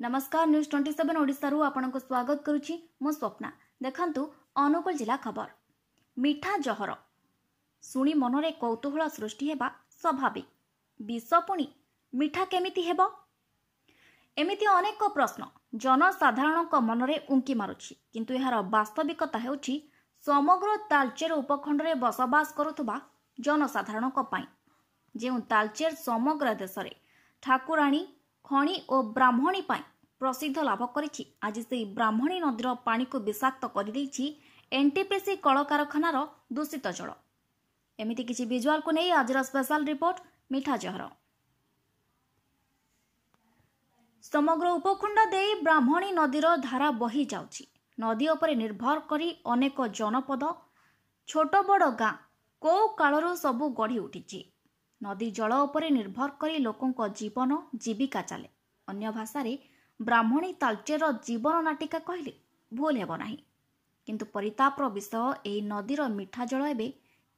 नमस्कार न्यूज 27 ओडिशा रु आपनको स्वागत करुछि मो स्वप्ना। देखंतु अनुगुल जिला खबर। मीठा जहर सुनी मनरे कौतूहल सृष्टि हेबा स्वाभाविक। विष पुणी मीठा केमिति हेबो? एमिति अनेक प्रश्न जनसाधारणक मनरे उंकी मारुछि, किंतु एहार वास्तविकता हेउछि समग्र तालचेर उपखंडरे बसवास करुथुबा जनसाधारणक पई। जेउ तालचेर समग्र देशरे ठाकुराणी खणी और ब्राह्मणी पाई प्रसिद्ध लाभ करिछि। आज से ब्राह्मणी नदीर पानी को विषाक्त कर देछि एनटीपीसी कल कारखानार दूषित जल। एमिति किछि विजुअल को नहीं आज स्पेशल रिपोर्ट मीठा जहर। समग्र उपखंड देई ब्राह्मणी नदीर धारा बही जाउछि। नदी उपरे निर्भर करी अनेक जनपद छोट बड़ गाँ को कालरू सबु गढ़ी उठिछि। नदी जल उपरे निर्भर करी लोकों जीवन जीविका चले। अन्य भाषा ब्राह्मणी तालचेर जीवन नाटिका कहले भूल हेब नाही। किंतु परितापर विषय एही नदीर मीठा जल एबे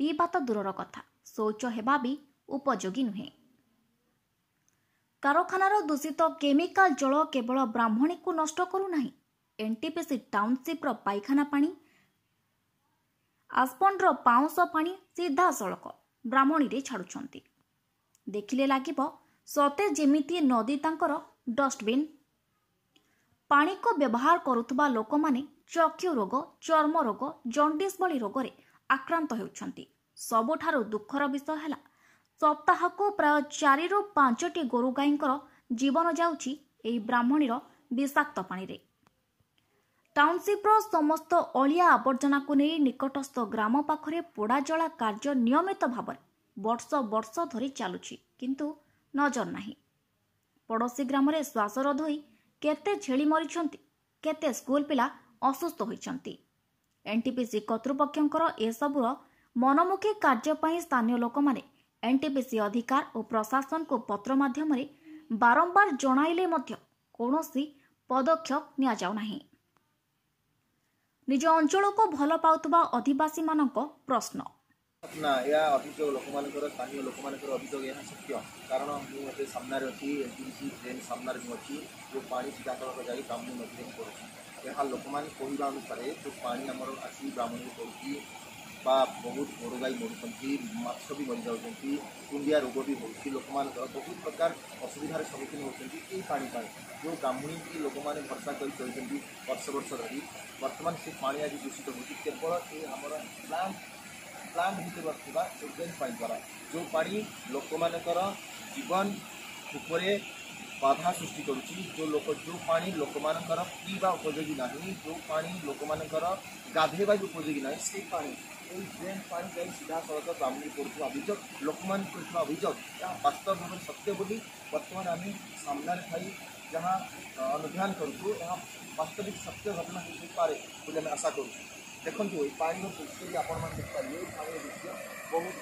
पीबा तो दूरर कथा, शौच हेबा भी उपयोगी नुहे। कारखानार दूषित केमिकाल जल केवल ब्राह्मणी को नष्ट करू नाही, एनटीपीसी टाउनशिप पाइखाना पानी आस्पंडर पाउंस पानी सीधा सड़क ब्राह्मणी रे छाड़ुछंती। देखिले लागिबो सते जेमिति नदी तांकर डस्टबिन। पानी को व्यवहार करुथुबा लोक माने चक्षु रोग, चर्म रोग, जंडिस भली रोगरे आक्रांत हेउछंती। सबुठारु दुखर विषय हैला सप्ताह को प्राय 4 ରୁ 5ଟି गोरु गाईंकर जीवन जाउछि एही ब्राह्मणीर विषाक्त पानी रे। टाउनशिप्र समस्त अलिया आवर्जना को नहीं निकटस्थ ग्राम पाखरे पोड़ा जला कार्य नियमित भाव वर्ष वर्ष धरी चलुछि, किंतु नजर नाही। पड़ोशी ग्राम रे श्वासरोध होई केते छेली मरिछंती, केते स्कूल पिला असुस्थ होइछंती। एनटीपीसी कर्तृपक्षंकर ए सबुर मनमुखी कार्य पई स्थानीय लोक माने एनटीपीसी अधिकार और प्रशासन को पत्र माध्यम रे बारंबार जणाइले मध्य कोनोसी पदक्षेप निया जाउ नाही। निज अंचल को भल पाउतबा अधिवासी मानक प्रश्न ना या अभियोग लोक मानकर स्थानीय लोक मानकर अभियोग यह सत्य। कारण मुझे सामने अच्छी एनटीपीसी ट्रेन सामने अच्छी जो पानी सीधासख जाए ब्राह्मणी नदी में पड़ुଛି। यह लोक मैंने कहवा अनुसार जो पानी आमर आसी ब्राह्मणी पड़ुଛି बा बहुत गोरु गाई मरुँच, माछ भी मरी जाऊँगी, कुंडिया रोग भी होती। लोक बहुत प्रकार असुविधार सम्मुखीन होती पानी जो ब्राह्मणी की लोक मैंने भरसा कर चलती वर्ष वर्ष धरी। बर्तमान से पानी आज दूषित होती केवल ये आमर प्लांट भितर ड्रेन पानी द्वारा जो पानी लोक मानकर जीवन उपरे बाधा सृष्टि करुच्ची। जो पानी लोक मानकर पीवा उपयोगी नहीं, जो पानी लोक मानकर गाधेवा उपयोगी नहीं, से पानी ड्रेन पानी जाए सीधा सड़क ब्राह्मणी पड़ुवा अभियोग लोक मान अभियोग वास्तव भाव सत्य बोली बर्तमान आम सामने थी जहाँ अनुध्यान करूँ यहाँ वास्तविक सत्य घटना हो पाए बोली आम आशा करूँ। देखो ये पानी दृश्य आप देखिए पानी दृश्य बहुत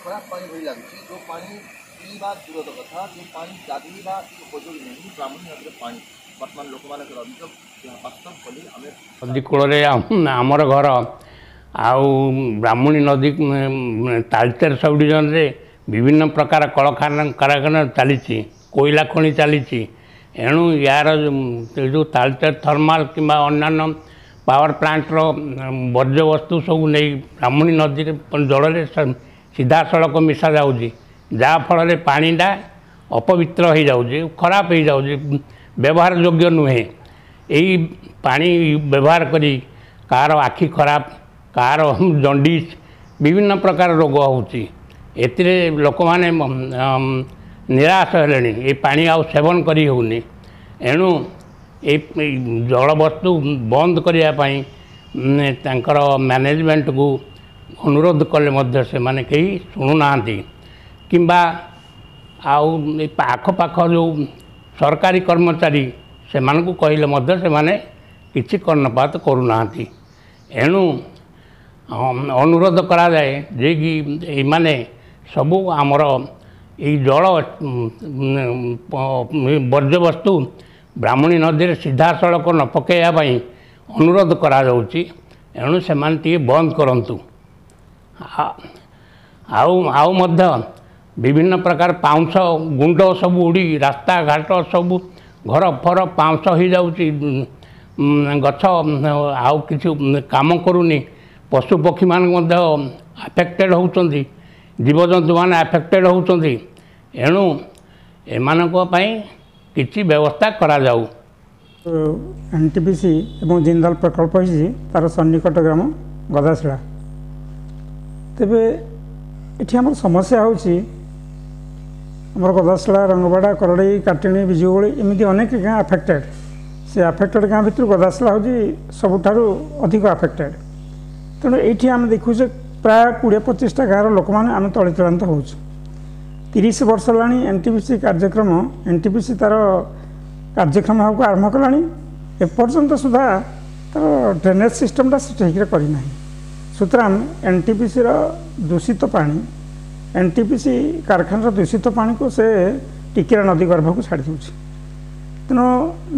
खराब पानी भली लगुच। जो पानी पीवा दूर कथा जो पानी गाधेवा उपयोगी नहीं ब्राह्मणी नदी पानी बर्तमान लोक मान अभियोग वास्तव बोली आम नदी कूल आमर घर आउ ब्राह्मणी नदी तालचेर सब डिविजन रे विभिन्न प्रकार कारखाना चली कोयला खनि चली। एणु यार जो तालचेर थर्माल किंबा अन्यान्य पावर प्लांटर वर्ज्य वस्तु सब नहीं ब्राह्मणी नदी जल सीधा सड़क मिसा जाऊँगी, जहाँफल पानीटा अपवित्र हो जाऊँगी, खराब हो जाऊँगी, व्यवहार योग्य नुहे। यही पानी व्यवहार करी कार आखि खराब, कार जंडिस विभिन्न प्रकार रोग होची। एतिरे लोक माने निराश हेलेनी ये पानी आउ सेवन करी होनी। एणु ए जल वस्तु बंद करने तांकर मैनेजमेंट को अनुरोध कले मध्य से माने कहीं शुणुना किंबा आउ आखपाख जो सरकारी कर्मचारी से मानकु कहले मध्य से माने किछि कर्णपात करूना। एणु अनुरोध करा जाए जे कि माने सबू आमर ये जल वर्ज्य वस्तु ब्राह्मणी नदी सीधा सड़क न पकड़ापी अनुरोध करा जाउची। एणु से बंद करंतु। आउ विभिन्न प्रकार पाउंस गुंड सब उड़ी रास्ता घाट सब घर फर पाँच हो जाऊँगी गछ आउ किसी काम करूनी पशु पक्षी मान आफेक्टेड होती जीवजंतु मैंने आफेक्टेड होती एणु एमानंपाई किसी व्यवस्था करा जाऊ। एनटीपीसी एवं जिंदाल प्रकल्प होती तार सन्निकट ग्राम गदाशिला तेबे एठी हमर समस्या होची हमर गदाशिला रंगवाड़ा करड़ई काटिणी बिजुगोली एमती अनेक गाँ आफेक्टेड से आफेक्टेड गाँ भितर गदाशिला होची सबुठारु अधिक आफेक्टेड तेणु ये आम देखुचे प्राय 20-25 गाँव लोक मैंने आम तलितलांत हो 30 वर्ष है एनटीपीसी कार्यक्रम एनटीपीसी तार कार्यक्रम आरंभ कला एपर्यंत सुधा तार ड्रेनेज सिस्टमटा ठीक करना सुतरां एनटीपीसी दूषित पानी एनटीपीसी कारखाना दूषित पानी को से टिकेरा नदी गर्भ को छाड़ी दूसरी तेणु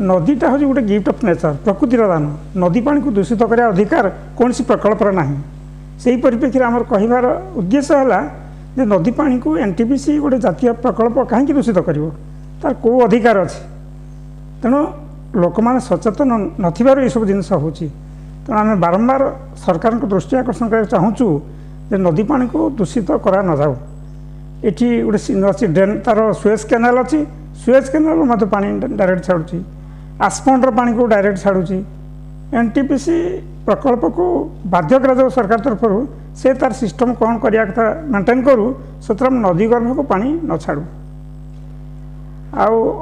नदीटा हूँ गोटे गिफ्ट ऑफ नेचर प्रकृतिर दान नदी पानी को दूषित करने अधिकार कौन सी प्रकल्पर ना से परिप्रेक्षी आम कहार उद्देश्य है जे नदी पानी को एनटीपीसी गोटे जातीय प्रकल्प कहीं दूषित कर तार कौ अधिकार अच्छे तेणु लोक मैंने सचेतन नथिबार ये सब जिनस हो तेणु आम बारंबार सरकार को दृष्टि आकर्षण करने चाहूँ जे नदी पानी को दूषित करा न जाऊ ये गोटे अच्छी ड्रेन तार सुएज कैनाल अच्छी सुएज कैनाल मत पानी डायरेक्ट छाड़ुची आसपंडर पानी को डायरेक्ट छाड़ुची एनटीपीसी प्रकल्प को बाध्य कर सरकार तरफ से तार सिस्टम कौन करने कथा मेंटेन करूँ सुतरां नदी गर्भ को पानी न छाड़ू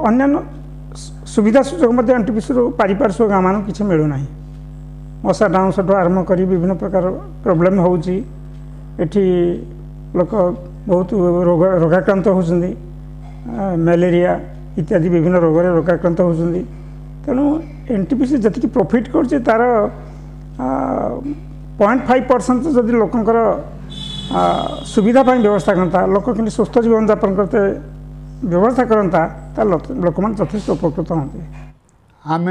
आन्य सुविधा सुजोग एनटीपीसी पारिपार्श्विक गाँव मान कि मिलूना मशा डाउंस आरंभ कर विभिन्न प्रकार प्रोब्लेम होची लोक बहुत रोगाक्रांत होती मलेरिया इत्यादि विभिन्न रोग रोगाक्रांत होती तेणु एनटीपीसी जी प्रॉफिट कर तार 0.5% जदि लोकंकर सुविधा व्यवस्था करता लोक कि सुस्थ जीवन यापन करते व्यवस्था करता लोक मैंने यथेष उपकृत होते। आम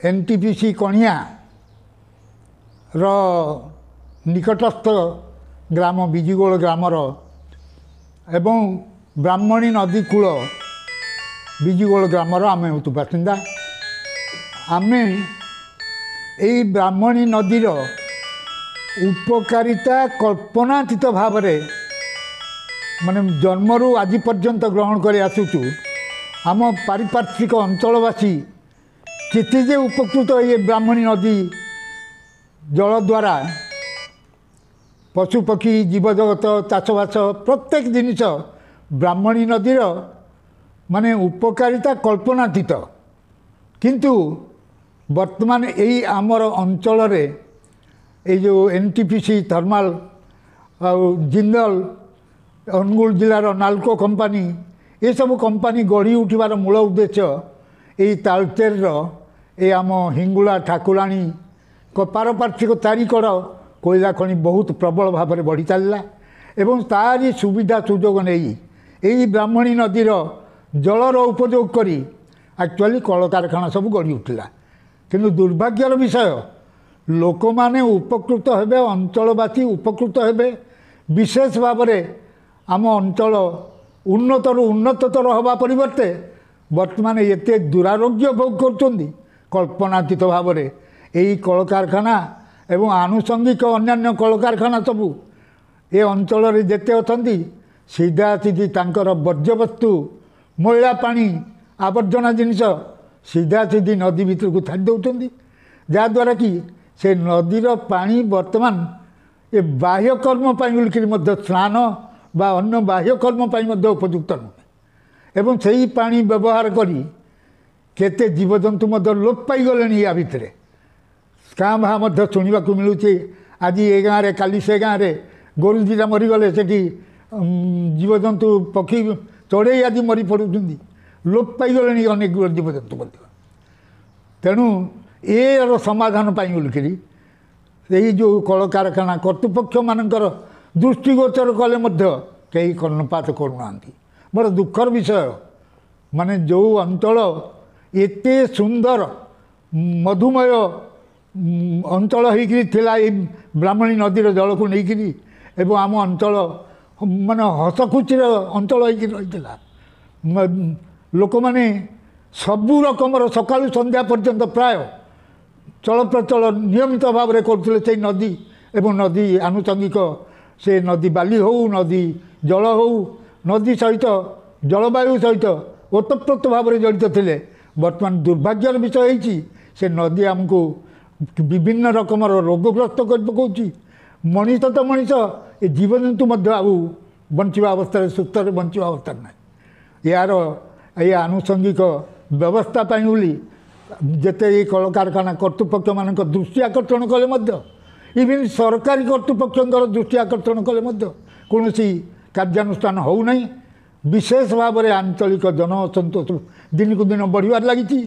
एनटीपीसी कणिया निकटस्थ ग्राम बिजुगोल ग्रामर एवं ब्राह्मणी नदी कूल बिजुगोल ग्रामर आम हेतु बासिंदा आम यही ब्राह्मणी नदीर उपकारिता कल्पनातीत भाव माने जन्मरू आज पर्यंत ग्रहण कर आसुचु आम पारिपार्श्विक अंचलवासी केते उपकृत ये ब्राह्मणी नदी जल द्वारा पशुपक्षी जीवजगत चाषबास प्रत्येक जिनिस ब्राह्मणी नदीर माने उपकारिता कल्पनातीत किंतु वर्तमान यही आमर अंचल ये जो एनटीपीसी थर्माल जिंदल अनुगुल जिलार नाल्को कंपानी ये सब कंपानी गढ़ी उठिबार मूल उद्देश्य यही तालचेर ये आम हिंगुला ठाकुराणी पारपार्श्विक चारिकड़ कोयला खनि बहुत प्रबल भाव में बढ़ी चलला एवं तारी सुविधा सुजोग नहीं यही ब्राह्मणी नदीर जलर उपयोग करी एक्चुअली कल कारखाना सब गढ़ी उठिला किंतु दुर्भाग्यर विषय लोक माने उपकृत हेबे अंचलवासी उपकृत हेबे विशेष भाव में आम अंचल उन्नतर उन्नततर हवा परिवर्ते वर्तमान एते दुरारोग्य भोग कर कल्पनातीत भाव में यही कल कारखाना एवं आनुषंगिक अन्यान्य कल कारखाना सबू ये अंचल जेते अछंती सीधा सीधी तांकर वर्ज्यवस्तु मैला पानी आवर्जना जिनिस सीधा सीधी नदी भीतर को छाड़ी दौरान जहाद्वारा कि से नदीर पानी वर्तमान ये बाह्यकर्म बोलिक स्नान बा अन्य बाह्यकर्म उपयुक्त नुहे एवं से ही पानी व्यवहार करी केते जीवजंतु लोप पाईगले या भितर क्या भाव शुणा मिलूँ आज ये गाँव काली से गाँव गोरु दीटा मरीगले से जीवजंतु पक्षी चढ़ई आज मरी पड़ुं लोप पाईगले अनेक जीवजंतु तेणु ये समाधान बोलिक यही जो कल कारखाना कर्तृपक्ष मानकर दृष्टिगोचर कले कहीं कर्णपात करूना बड़ दुखर विषय माने जो अंचल एते सुंदर मधुमय अंचल होता ब्राह्मणी नदीर जल को लेकिन एवं आम अंचल माने हसखुचीर अंचल होता लोक मैंने सबू रकमर सकाळु संध्या पर्यंत प्राय चलप्रचल नियमित भाव में करते से नदी एवं नदी आनुषंगिक से नदी बाली हो नदी जल हो नदी सहित जलवायु सहित ओतप्रोत भाव में जड़ित थे। बर्तमान दुर्भाग्यर विषय होती से नदी आमको विभिन्न रकमर रोगग्रस्त कर पकाउछि। मनीष तो मनीष ए जीवजंतु बंचा अवस्था सुस्थ बंचा अवस्था ना यार ये आनुषंगिक व्यवस्था बोली जिते ये कल कारखाना कर्तृपक्ष मान दृष्टि आकर्षण कले इवन सरकारी कर्तृपक्ष दृष्टि आकर्षण कले कौन कार्यानुष्ठान हो नहीं। विशेष भाव में आंचलिक जन असंतोष दिन को दिन बढ़िबार लगी।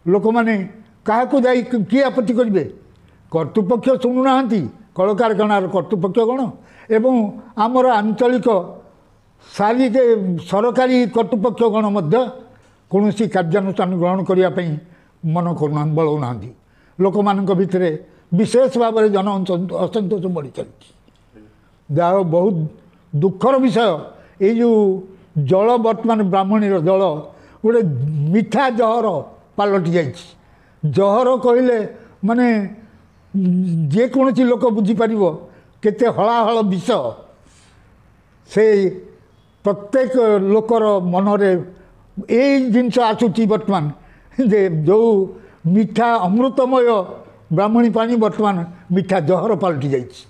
लोक मैंने क्या किए आपत्ति करेंगे कर्तृपक्ष शुणुना कल कारखानार कर्तृपक्ष गण एवं आमर आंचलिक सारी सरकारी कर्तृपक्ष गण कौन कार्यानुष्ठान ग्रहण करने मन कर बलौना लोक मान भितर विशेष भाव में जन असंतोष बढ़ी चली। जहाँ बहुत दुखर विषय ये जो जल बर्तमान ब्राह्मणीर जल गोटे मिठा जहर पलटि जाइए। जहर कहले माने जेकोसी लोक बुझीपर केते हलाहल विष से प्रत्येक लोकर मनरे यही जिनस आसूची बर्तमान जे जो मिठा अमृतमय ब्राह्मणी पानी बर्तमान मिठा जहर पलटि जाइए।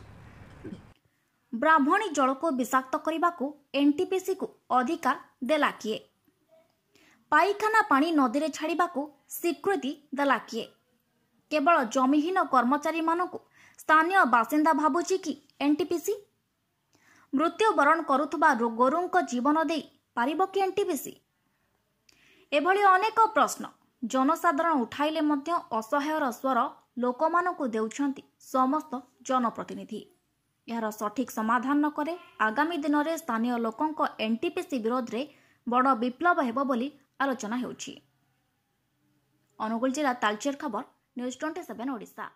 ब्राह्मणी जल को विषाक्त करने को एनटीपीसी को अधिकार देला किए? पाइखाना पानी नदी में छाड़ा को स्वीकृति देला किए? केवल जमीहीन कर्मचारी मानक स्थानीय बासिंदा भावुची कि एनटीपीसी मृत्युवरण करुवा गोरुंक जीवन दे पारिबो कि एनटीपीसी? एभली अनेक प्रश्न जनसाधारण उठाइले मध्य असहायर स्वर लोकमानकु देउछंती समस्त जनप्रतिनिधि। यार सठिक समाधान न करे आगामी दिन में स्थानीय लोकों एनटीपीसी विरोध में बड़ विप्लव हेबो बोली आलोचना हेउछि। अनुगुल जिला तालचेर खबर न्यूज 27 ओडिशा।